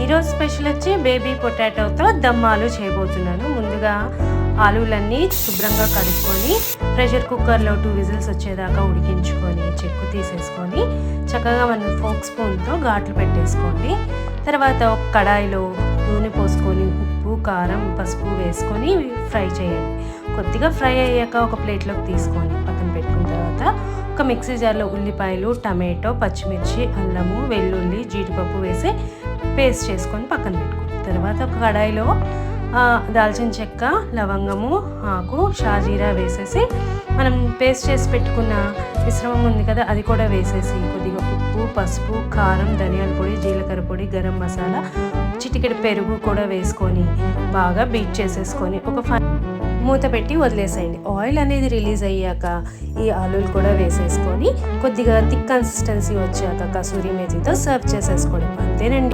ఈరోజు స్పెషల్ వచ్చి బేబీ పొటాటోతో దమ్ ఆలు చేయబోతున్నాను. ముందుగా ఆలులన్నీ శుభ్రంగా కడుక్కొని ప్రెషర్ కుక్కర్లో 2 విజిల్స్ వచ్చేదాకా ఉడికించుకొని చెక్కు తీసేసుకొని చక్కగా మనం ఫోక్ స్పూన్తో ఘాట్లు పెట్టేసుకోండి. తర్వాత ఒక కడాయిలో నూనె పోసుకొని ఉప్పు, కారం, పసుపు వేసుకొని ఫ్రై చేయండి. కొద్దిగా ఫ్రై అయ్యాక ఒక ప్లేట్లోకి తీసుకొని పక్కన పెట్టుకున్న తర్వాత ఒక మిక్సీ జార్లో ఉల్లిపాయలు, టమాటో, పచ్చిమిర్చి, అల్లము, వెల్లుల్లి, జీడిపప్పు వేసి పేస్ట్ చేసుకొని పక్కన పెట్టుకోండి. తర్వాత ఒక కడాయిలో దాల్చిన చెక్క, లవంగము, ఆకు, షాజీరా వేసేసి మనం పేస్ట్ చేసి పెట్టుకున్న మిశ్రమం ఉంది కదా అది కూడా వేసేసి కొద్దిగా ఉప్పు, పసుపు, కారం, ధనియాల పొడి, జీలకర్ర పొడి, గరం మసాలా, చిటికెడు పెరుగు కూడా వేసుకొని బాగా బీట్ చేసేసుకొని ఒక మూత పెట్టి వదిలేసేయండి. ఆయిల్ అనేది రిలీజ్ అయ్యాక ఈ ఆలులు కూడా వేసేసుకొని కొద్దిగా థిక్ కన్సిస్టెన్సీ వచ్చాక కసూరి మేతితో సర్వ్ చేసేసుకోండి. అంతేనండి.